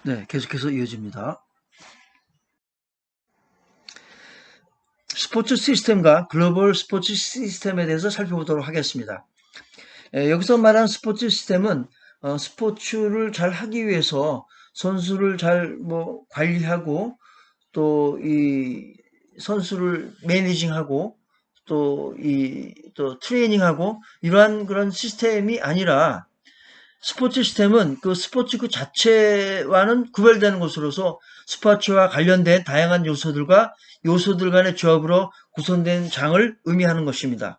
네, 계속해서 이어집니다. 스포츠 시스템과 글로벌 스포츠 시스템에 대해서 살펴보도록 하겠습니다. 여기서 말하는 스포츠 시스템은 스포츠를 잘 하기 위해서 선수를 잘 관리하고 또 이 선수를 매니징하고 또 트레이닝하고 이러한 그런 시스템이 아니라 스포츠 시스템은 그 스포츠 그 자체와는 구별되는 것으로서 스포츠와 관련된 다양한 요소들 간의 조합으로 구성된 장을 의미하는 것입니다.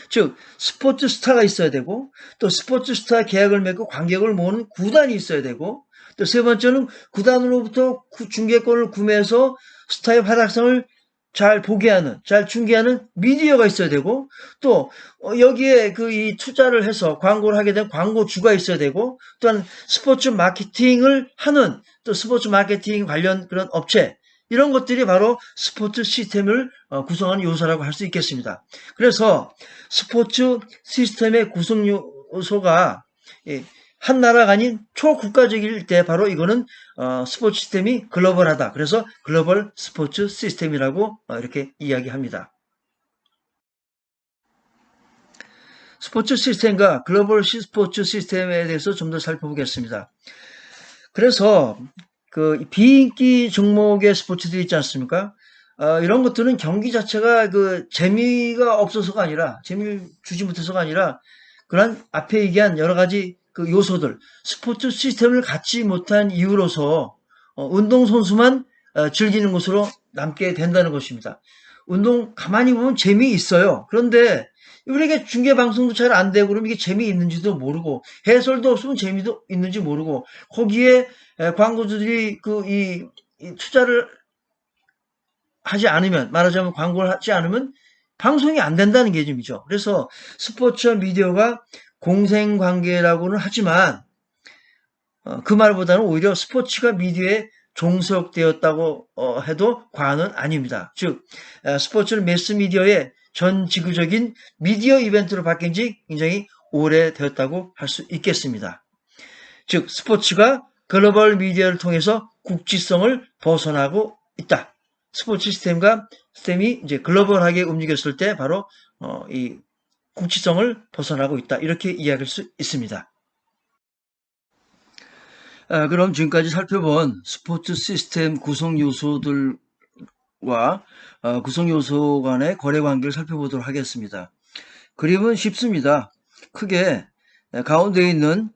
즉 스포츠 스타가 있어야 되고 또 스포츠 스타 계약을 맺고 관객을 모으는 구단이 있어야 되고 또 세 번째는 구단으로부터 중계권을 구매해서 스타의 활약상을 잘 보게 하는, 잘 중계하는 미디어가 있어야 되고 또 여기에 이 투자를 해서 광고를 하게 된 광고주가 있어야 되고 또한 스포츠 마케팅을 하는 또 스포츠 마케팅 관련 그런 업체 이런 것들이 바로 스포츠 시스템을 구성하는 요소라고 할 수 있겠습니다. 그래서 스포츠 시스템의 구성 요소가 한 나라가 아닌 초국가적일 때 바로 이거는 스포츠 시스템이 글로벌하다. 그래서 글로벌 스포츠 시스템이라고 이렇게 이야기합니다. 스포츠 시스템과 글로벌 스포츠 시스템에 대해서 좀 더 살펴보겠습니다. 그래서 그 비인기 종목의 스포츠들이 있지 않습니까? 이런 것들은 경기 자체가 그 재미가 없어서가 아니라 재미를 주지 못해서가 아니라 그런 앞에 얘기한 여러 가지 그 요소들 스포츠 시스템을 갖지 못한 이유로서 운동선수만 즐기는 것으로 남게 된다는 것입니다. 운동 가만히 보면 재미있어요. 그런데 우리가 중계 방송도 잘 안 되고 그러면 이게 재미있는지도 모르고 해설도 없으면 재미도 있는지 모르고 거기에 광고주들이 이 투자를 하지 않으면 말하자면 광고를 하지 않으면 방송이 안 된다는 개념이죠. 그래서 스포츠와 미디어가 공생관계라고는 하지만 그 말보다는 오히려 스포츠가 미디어에 종속되었다고 해도 과언은 아닙니다. 즉 스포츠는 매스미디어의 전 지구적인 미디어 이벤트로 바뀐 지 굉장히 오래되었다고 할 수 있겠습니다. 즉 스포츠가 글로벌 미디어를 통해서 국지성을 벗어나고 있다. 스포츠 시스템이 이제 글로벌하게 움직였을 때 바로 이 국지성을 벗어나고 있다. 이렇게 이야기할 수 있습니다. 그럼 지금까지 살펴본 스포츠 시스템 구성 요소들과 구성 요소 간의 거래 관계를 살펴보도록 하겠습니다. 그림은 쉽습니다. 크게 가운데 있는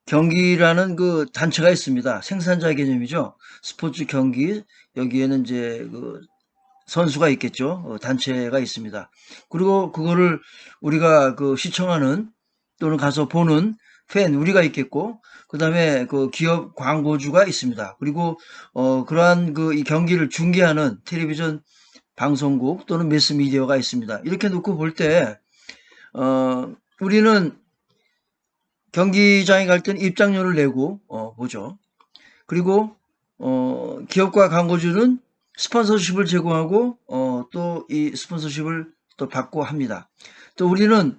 경기라는 그 단체가 있습니다. 생산자 개념이죠. 스포츠 경기 여기에는 이제 그 선수가 있겠죠. 단체가 있습니다. 그리고 그거를 우리가 그 시청하는 또는 가서 보는 팬 우리가 있겠고 그다음에 그 기업 광고주가 있습니다. 그리고 그러한 그 이 경기를 중계하는 텔레비전 방송국 또는 매스미디어가 있습니다. 이렇게 놓고 볼 때 우리는 경기장에 갈 때는 입장료를 내고 보죠. 그리고 기업과 광고주는 스폰서십을 제공하고 또 이 스폰서십을 또 받고 합니다. 또 우리는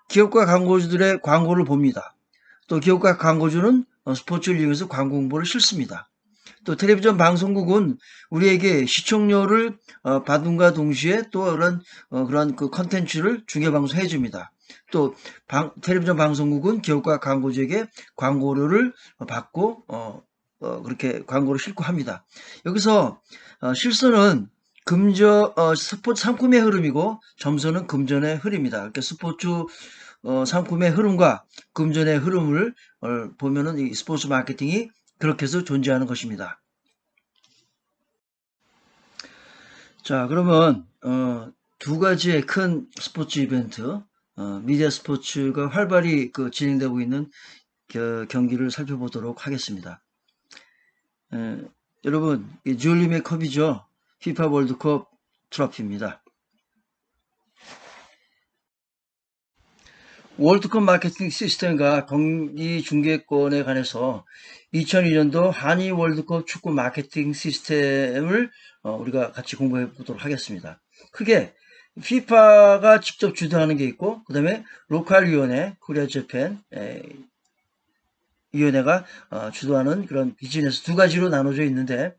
기업과 광고주들의 광고를 봅니다. 또 기업과 광고주는 스포츠를 이용해서 광고 홍보를 실습니다. 또 텔레비전 방송국은 우리에게 시청료를 받음과 동시에 또 그런 그 컨텐츠를 중계 방송해 줍니다. 또 텔레비전 방송국은 기업과 광고주에게 광고료를 받고 그렇게 광고를 실고 합니다. 여기서 실수는 스포츠 상품의 흐름이고 점수는 금전의 흐름입니다. 그러니까 스포츠 상품의 흐름과 금전의 흐름을 보면은 이 스포츠 마케팅이 그렇게 해서 존재하는 것입니다. 자, 그러면 두 가지의 큰 스포츠 이벤트, 미디어 스포츠가 활발히 진행되고 있는 경기를 살펴보도록 하겠습니다. 여러분, 줄리메 컵이죠. 피파 월드컵 트로피입니다. 월드컵 마케팅 시스템과 경기 중계권에 관해서 2002년도 한일 월드컵 축구 마케팅 시스템을 우리가 같이 공부해 보도록 하겠습니다. 크게 FIFA가 직접 주도하는 게 있고 그 다음에 로컬 위원회, 코리아 재팬 위원회가 주도하는 그런 비즈니스 두 가지로 나눠져 있는데,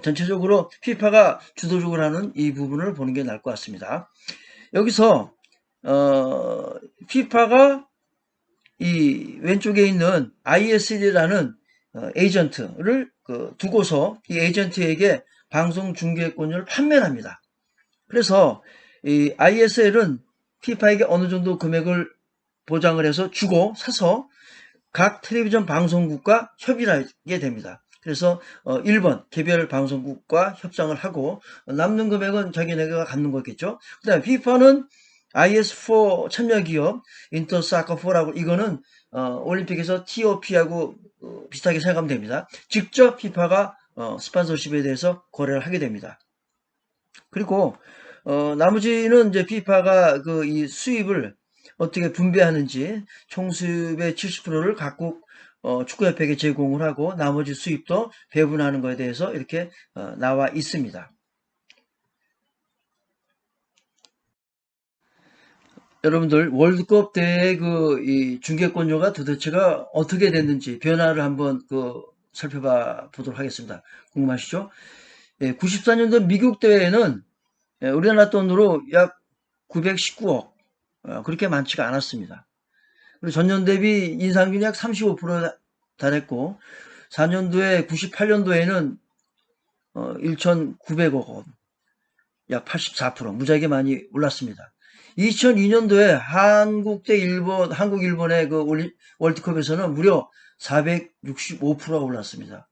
전체적으로 FIFA가 주도적으로 하는 이 부분을 보는 게 나을 것 같습니다. 여기서 FIFA가 이 왼쪽에 있는 ISD라는 에이전트를 두고서 이 에이전트에게 방송 중계권을 판매합니다. 그래서 이 ISL은 FIFA에게 어느 정도 금액을 보장을 해서 주고 사서 각 텔레비전 방송국과 협의를 하게 됩니다. 그래서 1번 개별 방송국과 협상을 하고 남는 금액은 자기네가 갖는 거겠죠. 그 다음에 FIFA는 IS4 참여기업 인터사커4라고 이거는 올림픽에서 TOP하고 비슷하게 생각하면 됩니다. 직접 FIFA가 스폰서십에 대해서 거래를 하게 됩니다. 그리고 나머지는 이제 FIFA가 이 수입을 어떻게 분배하는지 총 수입의 70%를 각국 축구협회에게 제공을 하고 나머지 수입도 배분하는 것에 대해서 이렇게 나와 있습니다. 여러분들 월드컵 대회 이 중계권료가 도대체가 어떻게 됐는지 변화를 한번 살펴봐 보도록 하겠습니다. 궁금하시죠? 94년도 미국 대회는 우리나라 돈으로 약 919억 그렇게 많지가 않았습니다. 그리고 전년 대비 인상률이 약 35% 달했고 4년도에 98년도에는 1,900억 원, 약 84% 무지하게 많이 올랐습니다. 2002년도에 한국 일본의 월드컵에서는 무려 465%가 올랐습니다.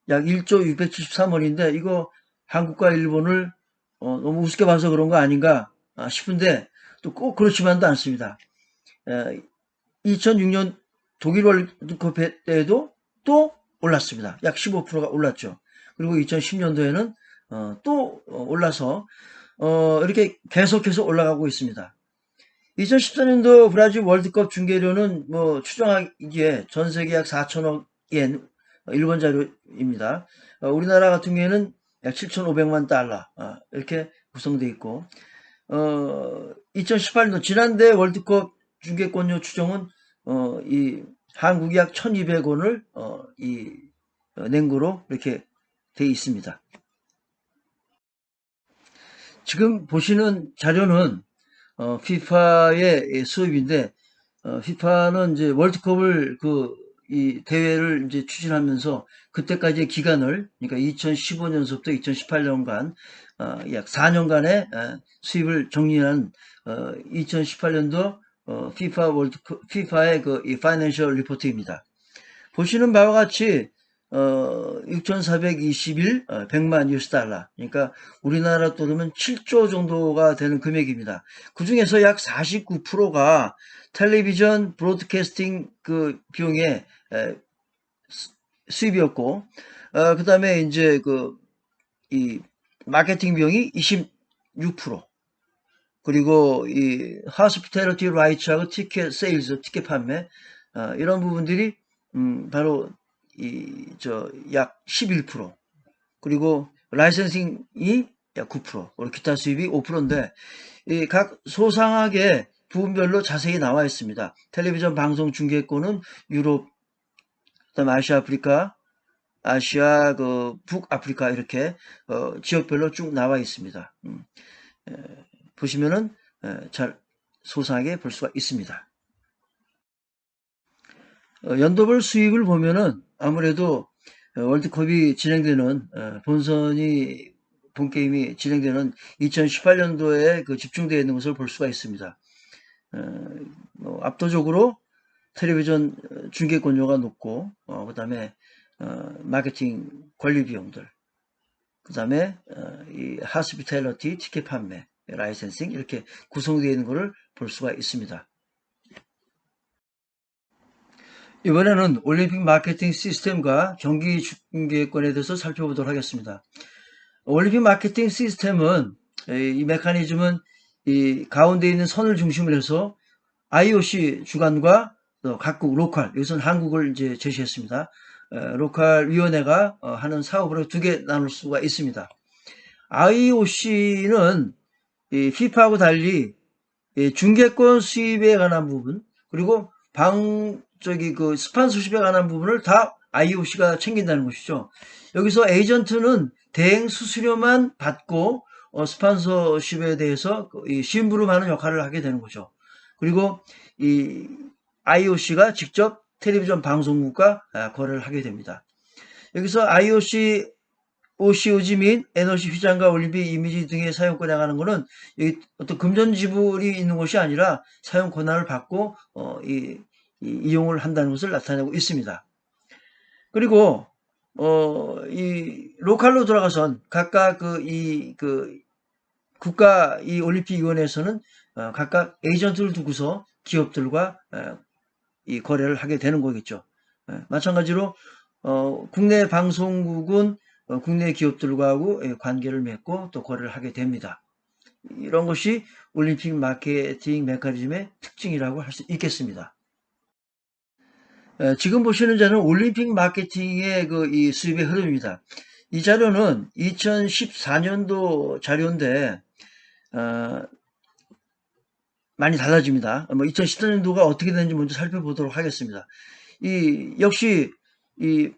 약 1조 673원인데 이거 한국과 일본을 너무 우습게 봐서 그런 거 아닌가 싶은데 또 꼭 그렇지만도 않습니다. 2006년 독일 월드컵 때에도 또 올랐습니다. 약 15%가 올랐죠. 그리고 2010년도에는 또 올라서 이렇게 계속해서 올라가고 있습니다. 2014년도 브라질 월드컵 중계료는 추정하기에 전 세계 약 4천억 엔 일본 자료입니다. 우리나라 같은 경우에는 약 7,500만 달러 이렇게 구성되어 있고 2018년도 지난대 월드컵 중계권료 추정은 이 한국이 약 1,200원을 낸 거로 이렇게 되어 있습니다. 지금 보시는 자료는 FIFA의 수입인데 FIFA는 이제 월드컵을 이 대회를 이제 추진하면서 그때까지의 기간을 그러니까 2015년서부터 2018년간 약 4년간의 수입을 정리한 2018년도 FIFA의 이 파이낸셜 리포트입니다. 보시는 바와 같이 6,421 100만 US 달러 그러니까 우리나라 돈으면 7조 정도가 되는 금액입니다. 그 중에서 약 49%가 텔레비전 브로드캐스팅 비용의 수입이었고 그 다음에 이제 이 마케팅 비용이 26% 그리고 이 hospitality rights하고 티켓 세일즈 티켓 판매 이런 부분들이 바로 약 11% 그리고 라이센싱이 약 9% 그리고 기타 수입이 5%인데 각 소상하게 부분별로 자세히 나와 있습니다. 텔레비전 방송 중계권은 유럽, 그다음 아시아, 아프리카, 북아프리카 이렇게 지역별로 쭉 나와 있습니다. 보시면은 잘 소상하게 볼 수가 있습니다. 연도별 수입을 보면은 아무래도 월드컵이 진행되는 본 게임이 진행되는 2018년도에 집중되어 있는 것을 볼 수가 있습니다. 압도적으로 텔레비전 중계권료가 높고 그 다음에 마케팅 관리 비용들 그 다음에 이 하스피탈리티 티켓 판매 라이센싱 이렇게 구성되어 있는 것을 볼 수가 있습니다. 이번에는 올림픽 마케팅 시스템과 경기 중계권에 대해서 살펴보도록 하겠습니다. 올림픽 마케팅 시스템은 이 메커니즘은 이 가운데 있는 선을 중심으로 해서 IOC 주관과 각국 로컬 여기서는 한국을 이제 제시했습니다. 로컬 위원회가 하는 사업으로 두 개 나눌 수가 있습니다. IOC는 이 FIFA하고 달리 중계권 수입에 관한 부분 그리고 저기 그 스폰서십에 관한 부분을 다 IOC가 챙긴다는 것이죠. 여기서 에이전트는 대행 수수료만 받고 스폰서십에 대해서 이 심부름하는 역할을 하게 되는 거죠. 그리고 이 IOC가 직접 텔레비전 방송국과 거래를 하게 됩니다. 여기서 IOC, OCOG 및 NOC 휘장과 올림픽 이미지 등의 사용권에 관한 것은 어떤 금전 지불이 있는 것이 아니라 사용 권한을 받고 이용을 한다는 것을 나타내고 있습니다. 그리고 이 로컬로 들어가선 각각 국가 이 올림픽위원회에서는 각각 에이전트를 두고서 기업들과 이 거래를 하게 되는 거겠죠. 마찬가지로 국내 방송국은 국내 기업들과하고 관계를 맺고 또 거래를 하게 됩니다. 이런 것이 올림픽 마케팅 메커니즘의 특징이라고 할 수 있겠습니다. 지금 보시는 자는 올림픽 마케팅의 이 수입의 흐름입니다. 이 자료는 2014년도 자료인데 많이 달라집니다. 2014년도가 어떻게 되는지 먼저 살펴보도록 하겠습니다. 역시 이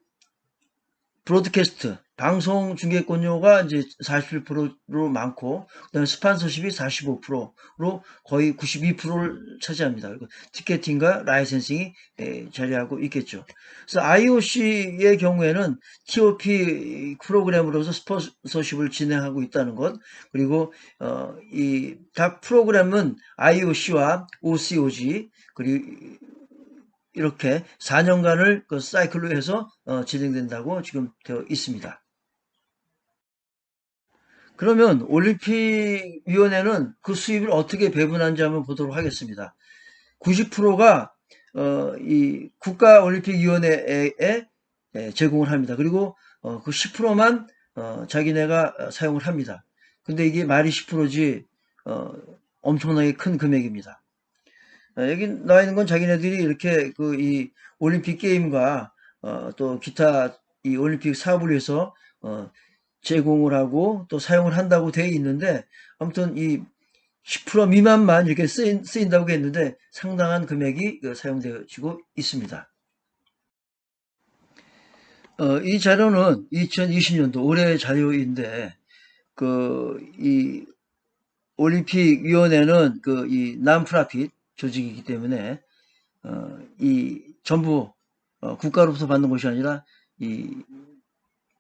브로드캐스트 방송 중계권료가 이제 41%로 많고, 그다음에 스폰서십이 45%로 거의 92%를 차지합니다. 그리고 티켓팅과 라이센싱이 자리하고 있겠죠. 그래서 IOC의 경우에는 TOP 프로그램으로서 스폰서십을 진행하고 있다는 것, 그리고 이 각 프로그램은 IOC와 OCOG 그리고 이렇게 4년간을 그 사이클로 해서 진행된다고 지금 되어 있습니다. 그러면 올림픽위원회는 그 수입을 어떻게 배분하는지 한번 보도록 하겠습니다. 90%가 이 국가올림픽위원회에 제공을 합니다. 그리고 그 10%만 자기네가 사용을 합니다. 근데 이게 말이 10%지 엄청나게 큰 금액입니다. 여기 나와 있는 건 자기네들이 이렇게 이 올림픽 게임과 또 기타 이 올림픽 사업을 위해서 제공을 하고 또 사용을 한다고 되어 있는데, 아무튼 이 10% 미만만 이렇게 쓰인다고 했는데 상당한 금액이 사용되어지고 있습니다. 이 자료는 2020년도 올해 자료인데, 이 올림픽위원회는 이 난프라핏 조직이기 때문에 이 전부 국가로부터 받는 것이 아니라 이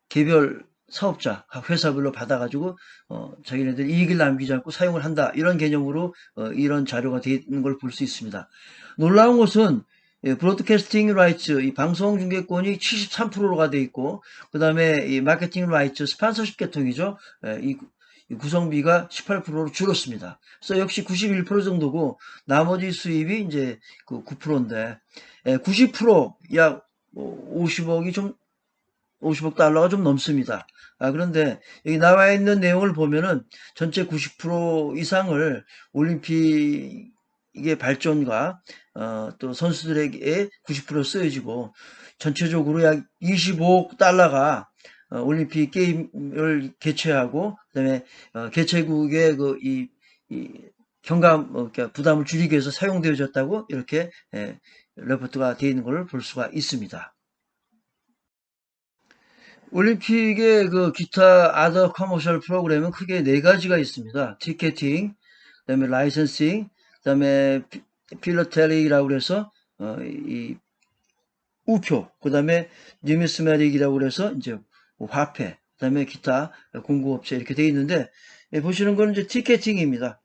개별 사업자, 각 회사별로 받아가지고 자기네들 이익을 남기지 않고 사용을 한다, 이런 개념으로 이런 자료가 되어 있는 걸 볼 수 있습니다. 놀라운 것은 브로드캐스팅 라이츠, 이 방송 중계권이 73%가 되어 있고, 그 다음에 이 마케팅 라이츠, 스폰서십 계통이죠. 이 구성비가 18%로 줄었습니다. 그래서 역시 91% 정도고, 나머지 수입이 이제 9%인데, 90%, 약 50억 달러가 좀 넘습니다. 그런데 여기 나와 있는 내용을 보면은 전체 90% 이상을 올림픽의 발전과 또 선수들에게 90% 쓰여지고, 전체적으로 약 25억 달러가 올림픽 게임을 개최하고, 그다음에 개최국의 이 경감 그러니까 부담을 줄이기 위해서 사용되어졌다고 이렇게 레포트가 되어 있는 것을 볼 수가 있습니다. 올림픽의 기타 아더 커머셜 프로그램은 크게 네 가지가 있습니다. 티켓팅, 그다음에 라이선싱, 그다음에 필러텔리라고 해서 이 우표, 그다음에 뉴미스매틱이라고 그래서 이제 화폐, 그다음에 기타 공급업체 이렇게 되어 있는데, 보시는 거는 이제 티켓팅입니다.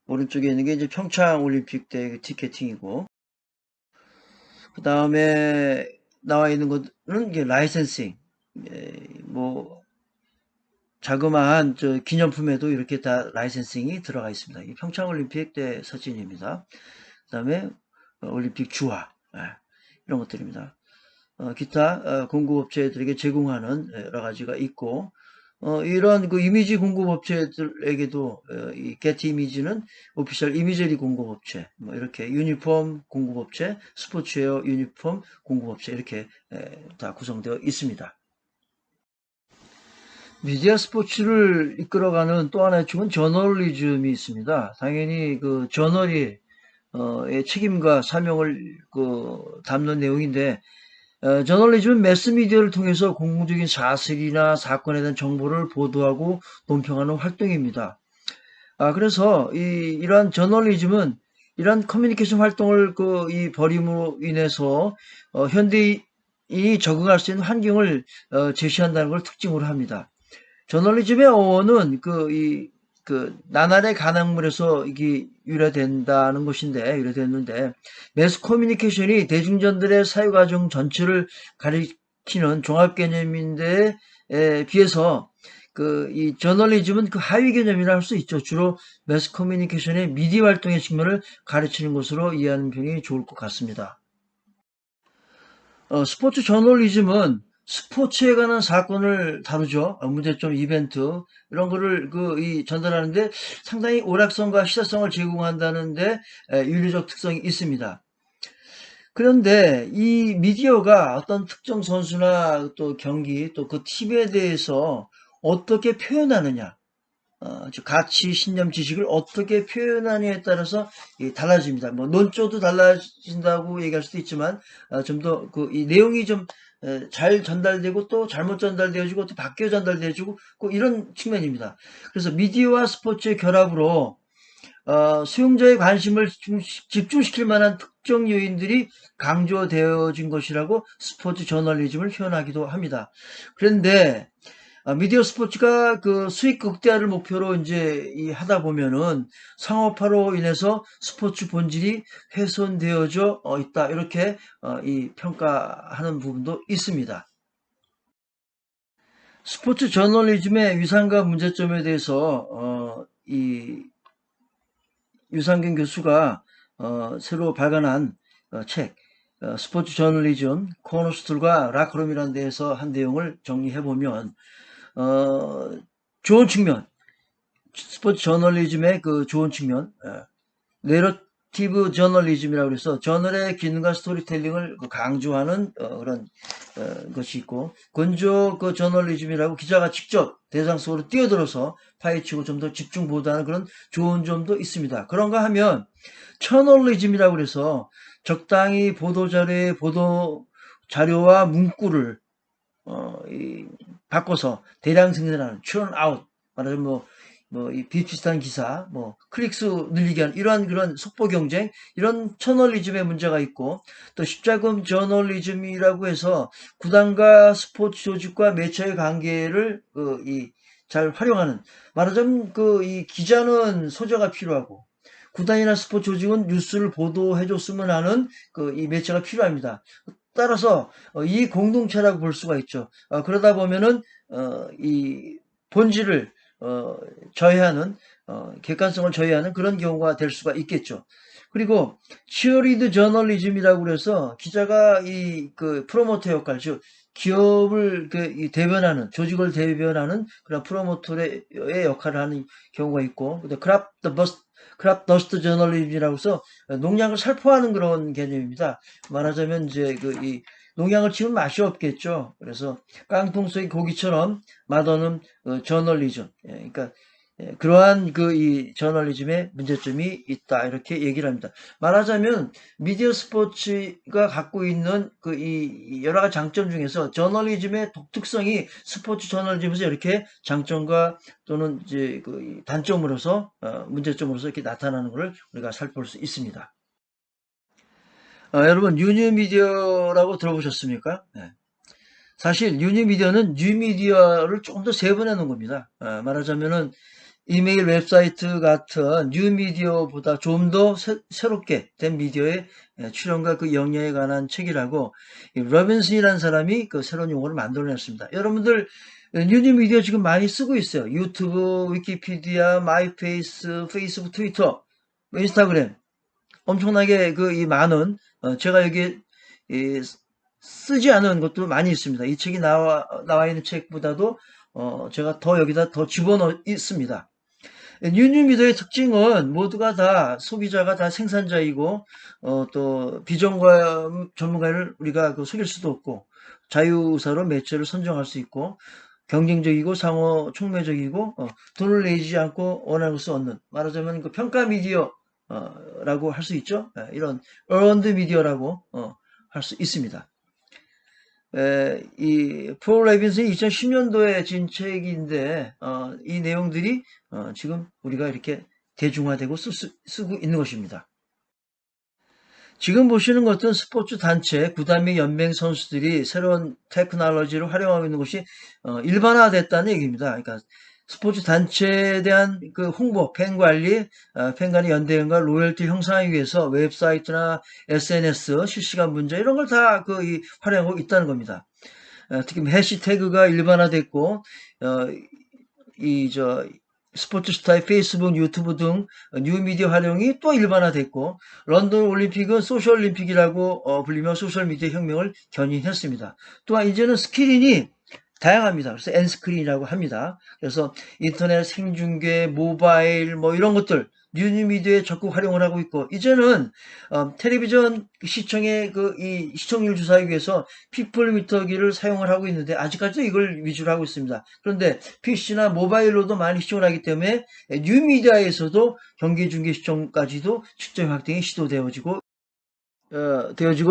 오른쪽에 있는 게 이제 평창 올림픽 때 티켓팅이고, 그다음에 나와 있는 것은 이게 라이선싱, 뭐 자그마한 기념품에도 이렇게 다 라이센싱이 들어가 있습니다. 이 평창올림픽 때 사진입니다. 그 다음에 올림픽 주화, 이런 것들입니다. 기타 공급업체들에게 제공하는 여러 가지가 있고, 이런 이미지 공급업체들에게도 이 게티 이미지는 오피셜 이미저리 공급업체, 뭐 이렇게 유니폼 공급업체, 스포츠웨어 유니폼 공급업체, 이렇게 다 구성되어 있습니다. 미디어 스포츠를 이끌어가는 또 하나의 축은 저널리즘이 있습니다. 당연히 저널이 의 책임과 사명을 담는 내용인데, 저널리즘은 매스미디어를 통해서 공공적인 사실이나 사건에 대한 정보를 보도하고 논평하는 활동입니다. 그래서 이러한 저널리즘은 이러한 커뮤니케이션 활동을 이 벌임으로 인해서 현대인이 적응할 수 있는 환경을 제시한다는 걸 특징으로 합니다. 저널리즘의 어원은 나날의 간학물에서 이게 유래됐는데, 매스 커뮤니케이션이 대중전들의 사유과정 전체를 가리키는 종합 개념인데, 비해서 이 저널리즘은 하위 개념이라 할 수 있죠. 주로 매스 커뮤니케이션의 미디어 활동의 측면을 가르치는 것으로 이해하는 편이 좋을 것 같습니다. 스포츠 저널리즘은 스포츠에 관한 사건을 다루죠. 문제점, 이벤트 이런 거를 전달하는데 상당히 오락성과 시사성을 제공한다는데 윤리적 특성이 있습니다. 그런데 이 미디어가 어떤 특정 선수나 또 경기 또 그 팀에 대해서 어떻게 표현하느냐, 즉 가치, 신념, 지식을 어떻게 표현하느냐에 따라서 달라집니다. 뭐 논조도 달라진다고 얘기할 수도 있지만 좀 더 이 내용이 좀 잘 전달되고 또 잘못 전달되어지고 또 바뀌어 전달되어지고 이런 측면입니다. 그래서 미디어와 스포츠의 결합으로 수용자의 관심을 집중시킬 만한 특정 요인들이 강조되어진 것이라고 스포츠 저널리즘을 표현하기도 합니다. 그런데 미디어 스포츠가 수익 극대화를 목표로 이제 하다 보면은 상업화로 인해서 스포츠 본질이 훼손되어져 있다. 이렇게 이 평가하는 부분도 있습니다. 스포츠 저널리즘의 위상과 문제점에 대해서 이 유상균 교수가 새로 발간한 책 스포츠 저널리즘 코너스툴과 라크롬이라는 데에서 한 내용을 정리해보면 좋은 측면, 스포츠 저널리즘의 좋은 측면, 내러티브 저널리즘이라고 해서 저널의 기능과 스토리텔링을 강조하는 그런 것이 있고, 건조 저널리즘이라고 기자가 직접 대상 속으로 뛰어들어서 파헤치고 좀 더 집중 보도하는 그런 좋은 점도 있습니다. 그런가 하면 처널리즘이라고 해서 적당히 보도 자료와 문구를 바꿔서 대량 생산하는 churn out, 말하자면 이 비슷비슷한 기사, 클릭수 늘리기 하는 이러한 그런 속보 경쟁, 이런 저널리즘의 문제가 있고, 또 십자금 저널리즘이라고 해서 구단과 스포츠 조직과 매체의 관계를 잘 활용하는, 말하자면 이 기자는 소재가 필요하고 구단이나 스포츠 조직은 뉴스를 보도해줬으면 하는 이 매체가 필요합니다. 따라서 이 공동체라고 볼 수가 있죠. 그러다 보면은 이 본질을 저해하는 객관성을 저해하는 그런 경우가 될 수가 있겠죠. 그리고 치어리드 저널리즘이라고 그래서 기자가 프로모터 역할, 즉 기업을 대변하는, 조직을 대변하는 그런 프로모터의 역할을 하는 경우가 있고, 크랍 더스트 저널리즘이라고 해서 농약을 살포하는 그런 개념입니다. 말하자면 이제 이 농약을 치면 맛이 없겠죠. 그래서 깡통 속의 고기처럼 맛없는 저널리즘. 그러니까 그러한 이 저널리즘의 문제점이 있다. 이렇게 얘기를 합니다. 말하자면 미디어 스포츠가 갖고 있는 이 여러 가지 장점 중에서 저널리즘의 독특성이 스포츠 저널리즘에서 이렇게 장점과 또는 이제 단점으로서 문제점으로서 이렇게 나타나는 것을 우리가 살펴볼 수 있습니다. 여러분 뉴미디어라고 들어보셨습니까? 네. 사실 뉴미디어는 뉴미디어를 조금 더 세분해 놓은 겁니다. 말하자면은 이메일 웹사이트 같은 뉴미디어보다 좀 더 새롭게 된 미디어의 출현과 그 영향에 관한 책이라고 로빈슨이라는 사람이 새로운 용어를 만들어냈습니다. 여러분들 뉴미디어 지금 많이 쓰고 있어요. 유튜브, 위키피디아, 마이페이스, 페이스북, 트위터, 인스타그램 엄청나게 이 많은 제가 여기 쓰지 않은 것도 많이 있습니다. 이 책이 나와 있는 책보다도 제가 더 여기다 더 집어넣어 있습니다. 뉴미디어의 특징은 모두가 다 소비자가 다 생산자이고 또 비전과 전문가를 우리가 속일 수도 없고 자유의사로 매체를 선정할 수 있고 경쟁적이고 상호 촉매적이고 돈을 내지 않고 원하는 것을 얻는, 말하자면 평가 미디어 라고 할 수 있죠. 이런 earned media라고 할 수 있습니다. 이 폴 레빈슨이 2010년도에 진 책인데 이 내용들이 지금 우리가 이렇게 대중화되고 쓰고 있는 것입니다. 지금 보시는 것은 스포츠 단체, 구단 및 연맹 선수들이 새로운 테크놀로지를 활용하고 있는 것이 일반화됐다는 얘기입니다. 그러니까 스포츠 단체에 대한 그 홍보, 팬 관리, 팬 간의 연대응과 로열티 형성하기 위해서 웹사이트나 SNS, 실시간 문자 이런 걸 다 활용하고 있다는 겁니다. 특히 해시태그가 일반화됐고 스포츠 스타의 페이스북, 유튜브 등 뉴미디어 활용이 또 일반화됐고 런던 올림픽은 소셜 올림픽이라고 불리며 소셜 미디어 혁명을 견인했습니다. 또한 이제는 스크린이 다양합니다. 그래서 N스크린이라고 합니다. 그래서 인터넷 생중계, 모바일 뭐 이런 것들 뉴미디어에 적극 활용을 하고 있고 이제는 텔레비전 시청의 이 시청률 조사하기 위해서 피플미터기를 사용을 하고 있는데 아직까지도 이걸 위주로 하고 있습니다. 그런데 PC나 모바일로도 많이 시청을 하기 때문에 뉴미디어에서도 경기 중계 시청까지도 측정 확대이 시도되어지고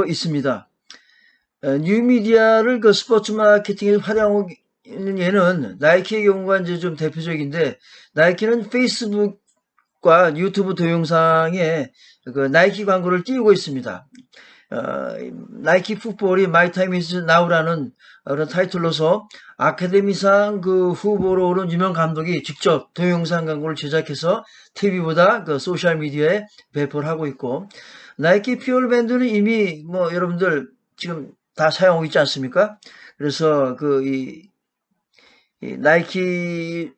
있습니다. 뉴미디어를 스포츠 마케팅에 활용하고 있는 예는 나이키의 경우가 이제 좀 대표적인데 나이키는 페이스북과 유튜브 동영상에 나이키 광고를 띄우고 있습니다. 나이키 풋볼이 My Time is Now라는 그런 타이틀로서 아카데미상 후보로 오른 유명 감독이 직접 동영상 광고를 제작해서 TV보다 소셜 미디어에 배포를 하고 있고 나이키 퓨얼 밴드는 이미 여러분들 지금 다 사용하고 있지 않습니까? 그래서 이 나이키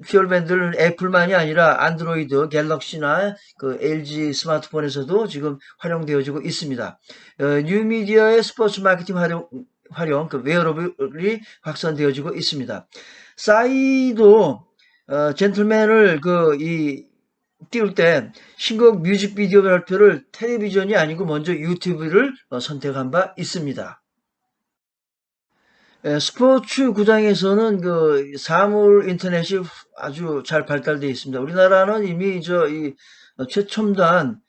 퓨얼밴드는 애플만이 아니라 안드로이드, 갤럭시나 LG 스마트폰에서도 지금 활용되어지고 있습니다. 뉴미디어의 스포츠 마케팅 활용 웨어러블이 확산되어지고 있습니다. 싸이도 젠틀맨을 띄울 때 신곡 뮤직비디오 발표를 텔레비전이 아니고 먼저 유튜브를 선택한 바 있습니다. 스포츠 구장에서는 사물 인터넷이 아주 잘 발달되어 있습니다. 우리나라는 이미 이 최첨단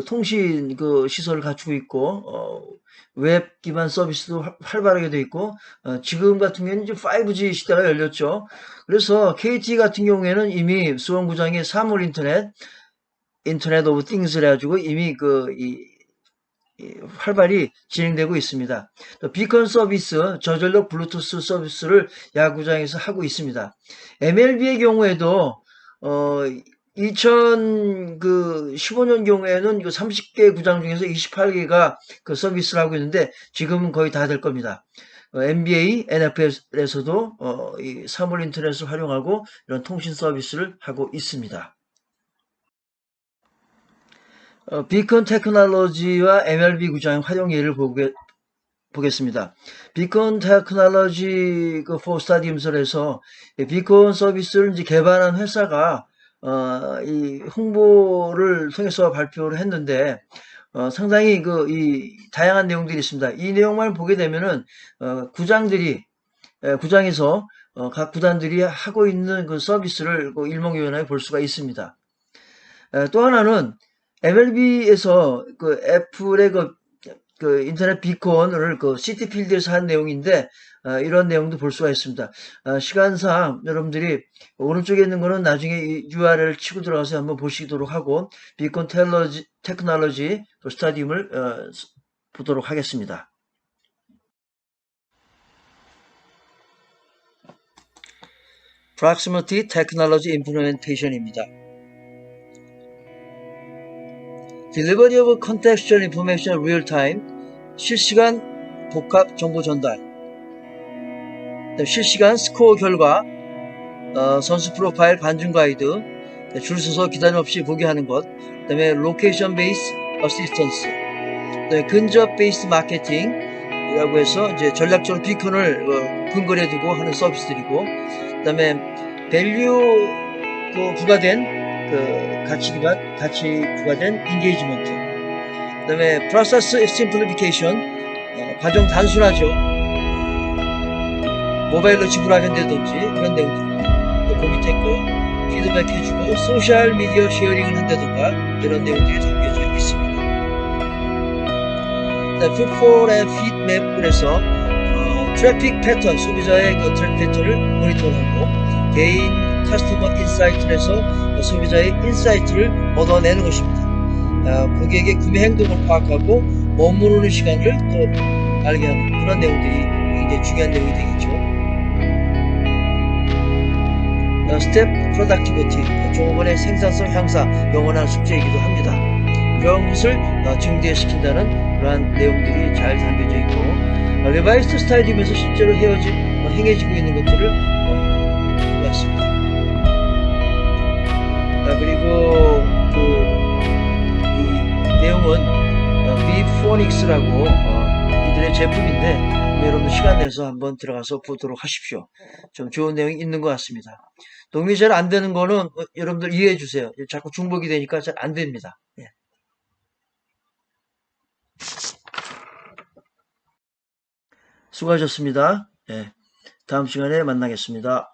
통신 시설을 갖추고 있고 웹 기반 서비스도 활발하게 되어 있고 지금 같은 경우에는 이제 5G 시대가 열렸죠. 그래서 KT 같은 경우에는 이미 수원구장에 사물 인터넷 오브 띵스를 해가지고 이미 활발히 진행되고 있습니다. 또 비컨 서비스, 저전력 블루투스 서비스를 야구장에서 하고 있습니다. MLB의 경우에도 2015년 경우에는 30개 구장 중에서 28개가 서비스를 하고 있는데 지금은 거의 다 될 겁니다. NBA, NFL에서도 이 사물 인터넷을 활용하고 이런 통신 서비스를 하고 있습니다. 비컨 테크놀로지와 MLB 구장의 활용 예를 보겠습니다. 비컨 테크놀로지 포 스타디움설에서 비컨 서비스를 이제 개발한 회사가 이 홍보를 통해서 발표를 했는데 상당히 이 다양한 내용들이 있습니다. 이 내용만 보게 되면은 구장에서 각 구단들이 하고 있는 서비스를 일목요연하게 볼 수가 있습니다. 또 하나는 MLB에서 애플의 인터넷 비콘을 시티필드에서 한 내용인데 이런 내용도 볼 수가 있습니다. 시간상 여러분들이 오른쪽에 있는 거는 나중에 이 URL을 치고 들어가서 한번 보시도록 하고 비콘 테크놀로지 스타디움을 보도록 하겠습니다. Proximity Technology Implementation입니다. Delivery of Contextual Information Real Time, 실시간 복합 정보 전달, 실시간 스코어 결과, 선수 프로파일 반중 가이드, 줄 서서 기다림 없이 보게 하는 것, 그 다음에 로케이션 베이스 어시스턴스, 근접 베이스 마케팅이라고 해서 이제 전략적으로 비컨을 근거리에 두고 하는 서비스들이고, 그 다음에 밸류 부과된 가치 부과된 인게이지먼트, 그 다음에 프로세스 심플리피케이션, 과정 단순하죠. 모바일로 지불하겠다든지 그런 내용들, 또 그 밑에 거 피드백 해주고 소셜 미디어 쉐어링을 한다든가 이런 내용들이 담겨져 있습니다. 풋폴 앤 핏맵 그래서 트래픽 패턴, 소비자의 그 트래픽 패턴을 모니터하고 개인 커스터머 인사이트에서 소비자의 인사이트를 얻어내는 것입니다. 고객의 구매 행동을 파악하고 머무르는 시간을 또 알게 하는 그런 내용들이 굉장히 중요한 내용이 되겠죠. 스텝 프로덕티비티, 조업원의 생산성 향상, 영원한 숙제이기도 합니다. 그런 것을 증대시킨다는 그러한 내용들이 잘 담겨져 있고, 리바이스드 스타일이면서 실제로 행해지고 있는 것들을 보았습니다. 그리고 이 내용은 비포닉스라고 이들의 제품인데 여러분들 시간 내서 한번 들어가서 보도록 하십시오. 좀 좋은 내용이 있는 것 같습니다. 동의 잘 안 되는 거는 여러분들 이해해 주세요. 자꾸 중복이 되니까 잘 안 됩니다. 예. 수고하셨습니다. 예. 다음 시간에 만나겠습니다.